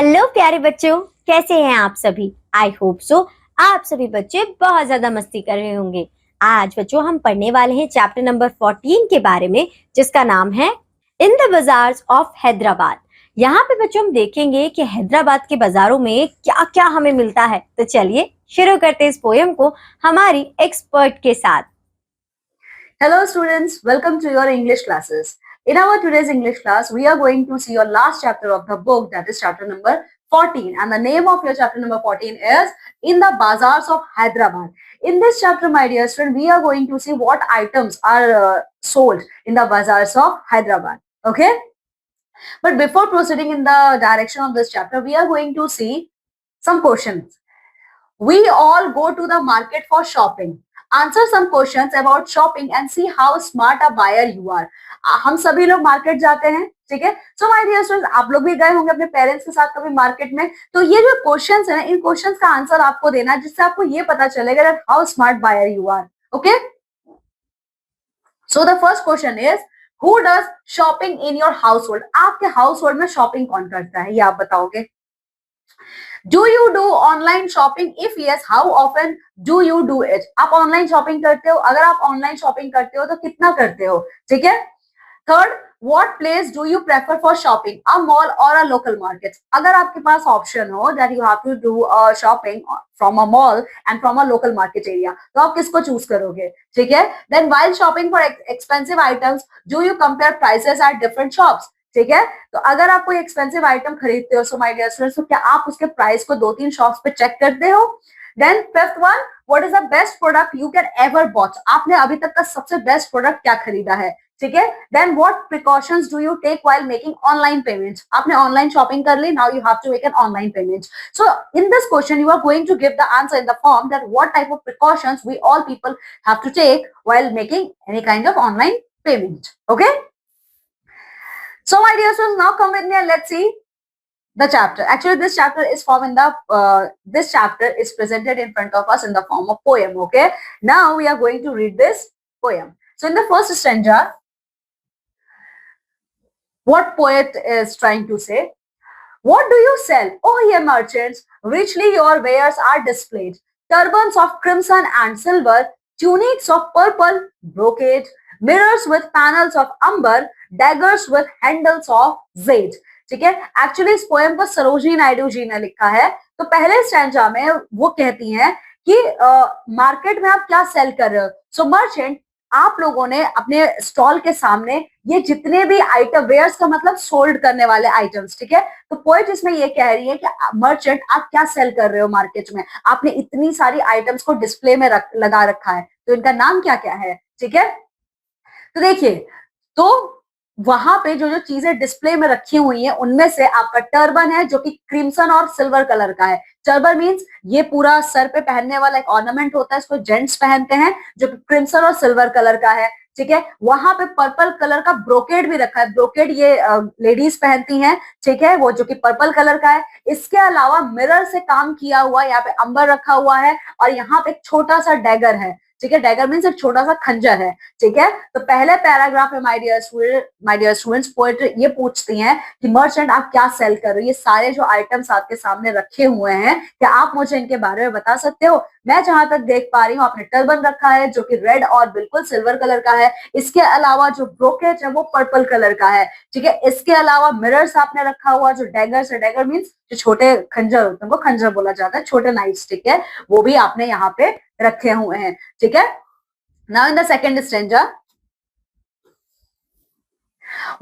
Hello प्यारे बच्चों, कैसे हैं आप सभी। आई होप सो आप सभी बच्चे बहुत ज्यादा मस्ती कर रहे होंगे। आज बच्चों हम पढ़ने वाले हैं चैप्टर नंबर 14 के बारे में, जिसका नाम है in the bazaars of Hyderabad. यहाँ पे बच्चों हम देखेंगे कि हैदराबाद के बाजारों में क्या क्या हमें मिलता है। तो चलिए शुरू करते हैं इस पोयम को हमारी एक्सपर्ट के साथ। Hello students, welcome to your English classes. In our today's English class, we are going to see your last chapter of the book, that is chapter number 14. And the name of your chapter number 14 is In the Bazaars of Hyderabad. In this chapter, my dear student, we are going to see what items are sold in the bazaars of Hyderabad. Okay? But before proceeding in the direction of this chapter, we are going to see some questions. We all go to the market for shopping. Answer some questions about shopping and see how smart a buyer you are. हम सभी लोग market जाते हैं, ठीक है। So my dear students, आप लोग भी गए होंगे अपने पेरेंट्स के साथ कभी मार्केट में। तो ये जो क्वेश्चंस है ना, इन क्वेश्चंस का आंसर आपको देना है, जिससे आपको ये पता चलेगा that how smart buyer you are. Okay, so the first question is who does shopping in your household. आपके हाउस होल्ड में शॉपिंग कौन करता है, ये आप बताओगे। Do you do online shopping? If yes, how often do you do it? आप online shopping करते हो? अगर आप ऑनलाइन शॉपिंग करते हो तो कितना करते हो, ठीक है। Third, what place do you prefer for shopping? A mall or a local market? अगर आपके पास ऑप्शन हो that you have to do shopping from a mall and from a local market area, तो आप किसको चूज करोगे, ठीक है। Then while shopping for expensive items, do you compare prices at different shops? ठीक है। तो अगर आप कोई एक्सपेंसिव आइटम खरीदते हो, सो माय डियर स्टूडेंट्स, तो क्या आप उसके प्राइस को 2-3 शॉप्स पे चेक करते हो। Then fifth one, what is the best product you can ever bought. आपने अभी तक का सबसे बेस्ट प्रोडक्ट क्या खरीदा है, ठीक है। Then what precautions do you take while making online payment. आपने ऑनलाइन शॉपिंग कर ली, now you have to make an online payment. So in this question you are going to give the answer in the form that what type of precautions we all people have to take while making any kind of online payment. Okay, so my dear students, now come with me and let's see the chapter. Actually, this chapter is formed in the this chapter is presented in front of us in the form of poem. Okay, now we are going to read this poem. So in the first stanza, what poet is trying to say? What do you sell? Oh, ye merchants, richly your wares are displayed. Turbans of crimson and silver, tunics of purple brocade, mirrors with panels of amber, daggers with handles of jade. ठीक है। Actually इस poem को सरोजिनी नायडू जी ने लिखा है। तो पहले stanza में वो कहती हैं कि मार्केट में आप क्या सेल कर रहे हो। सो मर्चेंट, आप लोगों ने अपने स्टॉल के सामने ये जितने भी आइटम, वेयर्स का मतलब सोल्ड करने वाले आइटम्स, ठीक है। तो पोएट इसमें ये कह रही है कि मर्चेंट आप क्या सेल कर रहे हो मार्केट में। आपने इतनी सारी आइटम्स को डिस्प्ले में लगा रखा है, तो इनका नाम क्या क्या है, ठीक है। तो देखिए, तो वहां पे जो जो चीजें डिस्प्ले में रखी हुई हैं, उनमें से आपका टर्बन है जो कि क्रिम्सन और सिल्वर कलर का है। टर्बन मींस ये पूरा सर पे पहनने वाला एक ऑर्नामेंट होता है, इसको जेंट्स पहनते हैं, जो कि क्रिम्सन और सिल्वर कलर का है, ठीक है। वहां पे पर्पल कलर का ब्रोकेड भी रखा है। ब्रोकेड ये लेडीज पहनती हैं, ठीक है, वो जो कि पर्पल कलर का है। इसके अलावा मिरर से काम किया हुआ यहाँ पे अंबर रखा हुआ है, और यहाँ पे एक छोटा सा डैगर है, ठीक है। डैगर मीन्स एक छोटा सा खंजर है, ठीक है। तो पहले पैराग्राफ में माय डियर स्टूडेंट्स, पोएट ये पूछती हैं कि मर्चेंट आप क्या सेल कर रहे हो। ये सारे जो आइटम्स आपके सामने रखे हुए हैं, क्या आप मुझे इनके बारे में बता सकते हो। मैं जहां तक देख पा रही हूँ, आपने टर्बन रखा है जो कि रेड और बिल्कुल सिल्वर कलर का है। इसके अलावा जो ब्रोकेट है वो पर्पल कलर का है, ठीक है। इसके अलावा मिरर्स आपने रखा हुआ, जो डैगर्स है, डैगर मीन्स जो छोटे खंजर होते हैं, वो खंजर बोला जाता है, छोटे नाइफ्स, ठीक है, वो भी आपने यहाँ पे रखे हुए हैं, ठीक है। Now in the second stanza,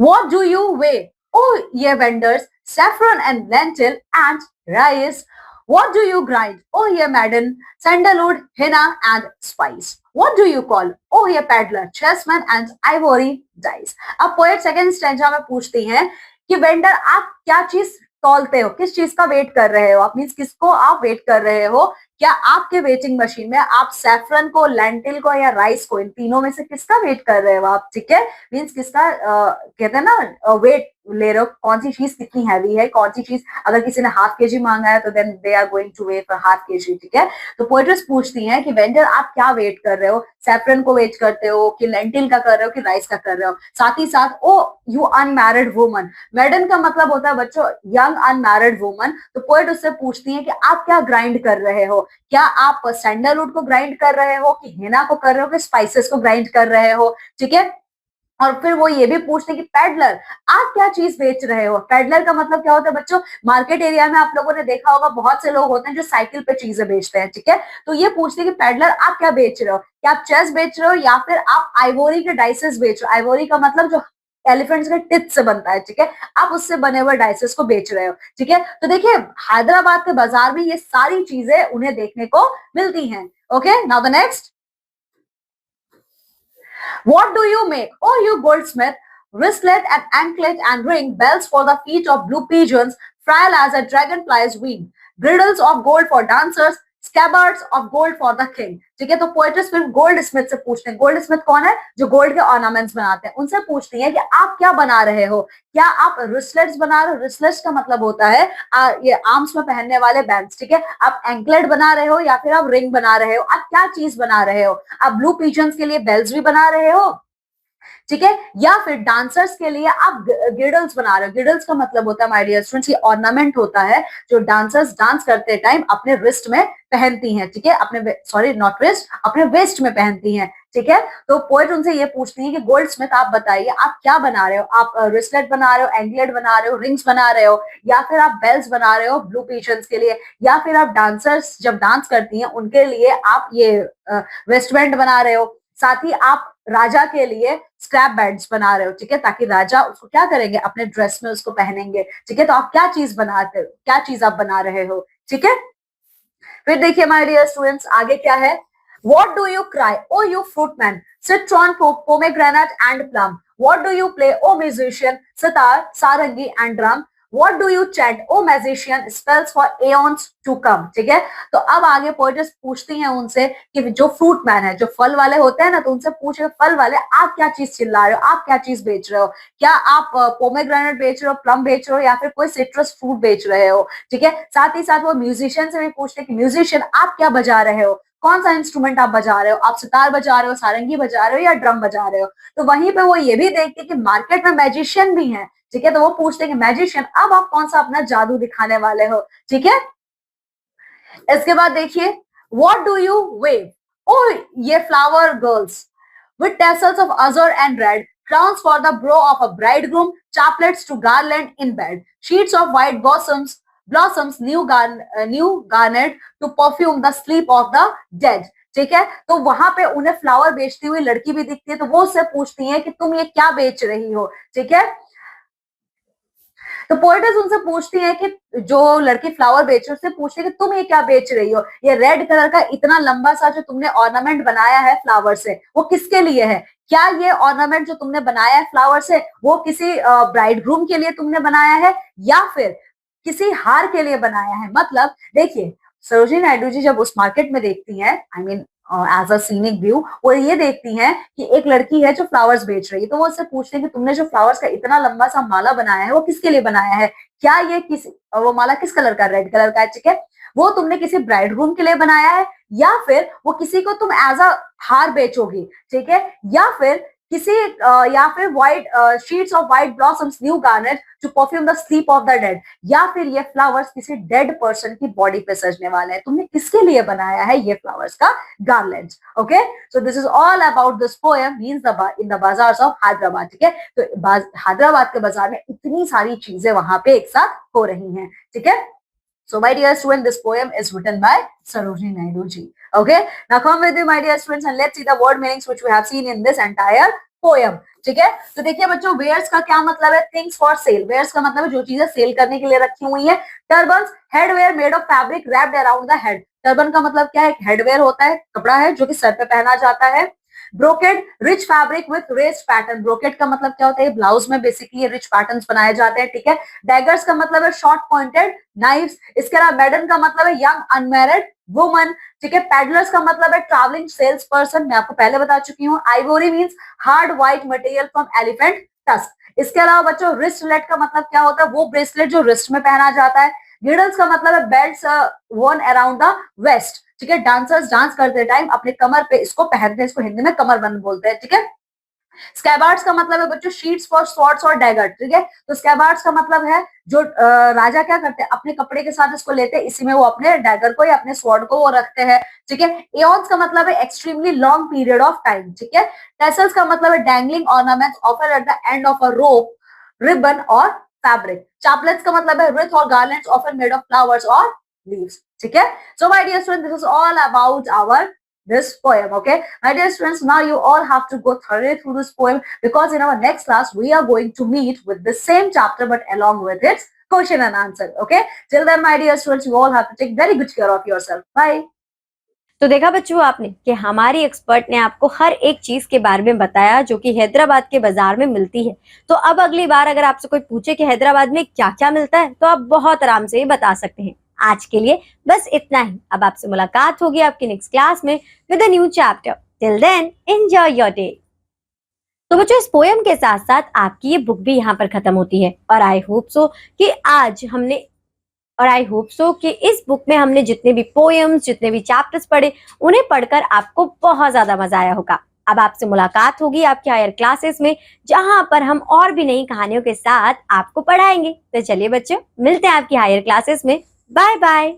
what do you weigh? Oh, ye vendors, saffron and lentil and rice. What do you grind? Oh, ye maiden, sandalwood, henna and spice. What do you call? Oh, ye peddler, chessmen and ivory dice. अब poet second stanza में पूछती हैं कि vendor आप क्या चीज तौलते हो, किस चीज का वेट कर रहे हो आप, मीन्स किसको आप वेट कर रहे हो। क्या आपके वेटिंग मशीन में आप सैफरन को, लेंटिल को या राइस को, इन तीनों में से किसका वेट कर रहे हो आप, ठीक है। मीन्स किसका कहते हैं ना वेट ले रहे हो, कौन सी चीज कितनी हैवी है, कौन सी चीज, अगर किसी ने हाफ केजी मांगा है तो then they are going to wait for half KG, ठीक है। तो पोएट्रेस पूछती हैं कि वेंडर आप क्या वेट कर रहे हो, सैफरन को वेट करते हो कि लेंटिल का कर रहे हो कि राइस का कर रहे हो। साथ ही साथ ओ यू अनमैरिड वुमन, मैडन का मतलब होता है बच्चों यंग अनमैरिड वुमन। तो पोएट उससे पूछती है कि आप क्या ग्राइंड कर रहे हो, क्या आप सैंडलवुड को ग्राइंड कर रहे हो कि हेना को कर रहे हो कि स्पाइसेस को ग्राइंड कर रहे हो, ठीक है। और फिर वो ये भी पूछते हैं कि पेडलर आप क्या चीज बेच रहे हो। पेडलर का मतलब क्या होता है बच्चों, मार्केट एरिया में आप लोगों ने देखा होगा बहुत से लोग होते हैं जो साइकिल पे चीजें बेचते हैं, ठीक है। तो ये पूछते हैं कि पेडलर आप क्या बेच रहे हो, क्या आप चेस बेच रहे हो या फिर आप आइवोरी के डाइसेस बेच रहे हो। आइवोरी का मतलब जो एलिफेंट्स के टिथ से बनता है, ठीक है, आप उससे बने हुए डाइसेस को बेच रहे हो, ठीक है। तो देखिए हैदराबाद के बाजार में ये सारी चीजें उन्हें देखने को मिलती हैं। Okay, now the next, what do you make? Oh, you goldsmith, wristlet and anklet and ring, bells for the feet of blue pigeons, frail as a dragonfly's wing, girdles of gold for dancers, scabbards of gold for the king. ठीक है, तो पोएट्रेस फिर gold Smith से पूछते हैं, gold Smith कौन है, जो गोल्ड के ऑर्नामेंट्स बनाते हैं, उनसे पूछती है कि आप क्या बना रहे हो, क्या आप रिस्लेट्स बना रहे हो। रिस्लेट्स का मतलब होता है ये आर्म्स में पहनने वाले बैंड्स, ठीक है। आप एंकलेट बना रहे हो या फिर आप रिंग बना रहे हो, आप क्या चीज बना रहे हो। आप ब्लू पिजन्स के लिए बेल्स भी बना रहे हो, ठीक है, या फिर डांसर्स के लिए आप गिडल्स बना रहे हो। गिडल्स का मतलब होता है माय डियर स्टूडेंट्स, ये ऑर्नामेंट होता है जो डांसर्स डांस करते टाइम अपने रिस्ट में पहनती हैं, ठीक है, अपने सॉरी नॉट रिस्ट, अपने वेस्ट में पहनती हैं, ठीक है। तो पोएट उनसे ये पूछती है कि गोल्ड स्मिथ आप बताइए आप क्या बना रहे हो, आप रिस्लेट बना रहे हो, एंकलेट बना रहे हो, रिंग्स बना रहे हो, या फिर आप बेल्स बना रहे हो ब्लू पिजन्स के लिए, या फिर आप डांसर्स जब डांस करती हैं उनके लिए आप ये वेस्टबैंड बना रहे हो, साथ ही आप राजा के लिए स्क्रैप बैंड्स बना रहे हो, ठीक है, ताकि राजा उसको क्या करेंगे अपने ड्रेस में उसको पहनेंगे, ठीक है। तो आप क्या चीज बनाते हो, क्या चीज आप बना रहे हो, ठीक है। फिर देखिए माय डियर स्टूडेंट्स आगे क्या है, what do you cry o you fruitman, citron pomegranate and plum, what do you play o musician, sitar sarangi and drum, what do you chant o magician, spells for aeons to come, ठीक है। तो अब आगे poets पूछती हैं उनसे कि जो फ्रूट मैन है, जो फल वाले होते हैं ना, तो उनसे पूछे फल वाले आप क्या चीज चिल्ला रहे हो, आप क्या चीज बेच रहे हो, क्या आप पोमेग्रेनेट बेच रहे हो, प्लम बेच रहे हो, या फिर कोई सिट्रस फ्रूट बेच रहे हो, ठीक है। साथ ही साथ वो म्यूजिशियन से भी पूछते हैं कि म्यूजिशियन आप क्या बजा रहे हो, कौन सा इंस्ट्रूमेंट आप बजा रहे हो, आप सितार बजा रहे हो, सारंगी बजा रहे हो या ड्रम बजा रहे हो। तो वहीं पे वो ये भी देखते कि मार्केट में मैजिशियन भी हैं, ठीक है। तो वो पूछते हैं कि मैजिशियन अब आप कौन सा अपना जादू दिखाने वाले हो, ठीक है। इसके बाद देखिए व्हाट डू यू वेव, ओ ये flower girls with tassels of azure and red, crowns for the brow of a bridegroom, chaplets to garland in bed, sheets of white blossoms new garnet to perfume the sleep of the dead, ठीक है। तो वहां पे उन्हें flower बेचती हुई लड़की भी दिखती है, तो वो उससे पूछती है कि तुम ये क्या बेच रही हो, ठीक है। तो पोएट्स उनसे पूछती है कि जो लड़की फ्लावर बेच रही है उससे पूछती है कि तुम ये क्या बेच रही हो, ये रेड कलर का इतना लंबा सा जो तुमने ऑर्नामेंट बनाया है फ्लावर से, वो किसके लिए है। क्या ये ऑर्नामेंट जो तुमने बनाया है फ्लावर से वो किसी ब्राइड ग्रूम के लिए तुमने बनाया है या फिर किसी हार के लिए बनाया है। मतलब देखिए सरोजिनी नायडू जी जब उस मार्केट में देखती हैं, I mean as a scenic view, वो ये देखती हैं कि एक लड़की है जो फ्लावर्स बेच रही है, तो वो उससे पूछते हैं कि तुमने जो फ्लावर्स का इतना लंबा सा माला बनाया है वो किसके लिए बनाया है, क्या ये किसी वो माला किस कलर का, रेड कलर का है, ठीक है। वो तुमने किसी ब्राइड ग्रूम के लिए बनाया है या फिर वो किसी को तुम एज अ हार बेचोगी, ठीक है, या फिर किसी या फिर white sheets of white blossoms new garnet to perfume the sleep of the dead, या फिर ये फ्लावर्स किसी डेड पर्सन की बॉडी पे सजने वाले हैं, तुमने किसके लिए बनाया है ये फ्लावर्स का garland. Okay, so this is all about this poem means in the bazaars of Hyderabad, ठीक है। तो हैदराबाद के बाजार में इतनी सारी चीजें वहां पे एक साथ हो रही हैं, ठीक है। So, my dear student, this poem is written by Sarojini Naidu ji. Okay, now come with me, my dear students, and let's see the word meanings which we have seen in this entire poem. ठीक है, तो देखिए बच्चों wears का क्या मतलब है, things for sale. Wears का मतलब है जो चीजें सेल करने के लिए रखी हुई है। Turbans headwear made of fabric wrapped around the head. Turban का मतलब क्या है, हेडवेयर होता है, कपड़ा है जो कि सर पे पहना जाता है। Brocade rich fabric with raised pattern. Brocade का मतलब क्या होता है, ब्लाउज में बेसिकली रिच पैटर्न्स बनाए जाते हैं, ठीक है। डैगर्स का मतलब है शॉर्ट पॉइंटेड नाइफ्स। इसके अलावा मैडन का मतलब है यंग अनमैरिड वुमन, ठीक है। पैडलर्स का मतलब है ट्रैवलिंग सेल्स पर्सन, मैं आपको पहले बता चुकी हूँ। Ivory means hard white material from elephant tusk. इसके अलावा बच्चों रिस्टलेट का मतलब क्या होता है? वो ब्रेसलेट जो रिस्ट में पहना जाता है। गिडल्स का मतलब है बेल्ट्स वर्न अराउंड द वेस्ट, ठीक है। डांसर्स डांस करते टाइम अपने कमर पे इसको पहनते हैं, इसको हिंदी में कमरबंद बोलते हैं, ठीक है। स्कैबार्ड्स का मतलब है बच्चों शीट्स फॉर स्वॉर्ड्स और डैगर, ठीक है। तो स्कैबार्ड्स का मतलब है जो राजा क्या करते हैं, अपने कपड़े के साथ इसको लेते हैं, इसी में वो अपने डैगर को या अपने स्वॉर्ड को वो रखते हैं, ठीक है। एऑन्स का मतलब है extremely long period of time, ठीक है। टेसल्स का मतलब है dangling ornaments offer at the end of a rope, ribbon और फैब्रिक। चापलेट्स का मतलब है wreath और garlands often made of flowers or leaves, ठीक है। So my dear students, this is all about our this poem, okay. My dear students, now you all have to go thoroughly through this poem, because in our next class we are going to meet with the same chapter but along with its question and answer, okay. Till then my dear students, you all have to take very good care of yourself. Bye. तो देखा बच्चों आपने कि हमारी expert ने आपको हर एक चीज के बारे में बताया जो कि हैदराबाद के बाजार में मिलती है। तो अब अगली बार अगर आपसे कोई पूछे कि हैदराबाद में क्या क्या मिलता है तो आप बहुत आराम से बता सकते हैं। आज के लिए बस इतना ही। अब आपसे मुलाकात होगी आपकी नेक्स्ट क्लास में with a new chapter. Till then enjoy your day. तो बच्चों इस पोएम के साथ साथ आपकी ये बुक भी यहाँ पर खत्म होती है और आई होप सो कि इस बुक में हमने जितने भी पोएम्स, जितने भी चैप्टर्स पढ़े, उन्हें पढ़कर आपको बहुत ज्यादा मजा आया होगा। अब आपसे मुलाकात होगी आपके हायर क्लासेस में, जहां पर हम और भी नई कहानियों के साथ आपको पढ़ाएंगे। तो चलिए बच्चों, मिलते हैं आपकी हायर क्लासेस में। Bye bye.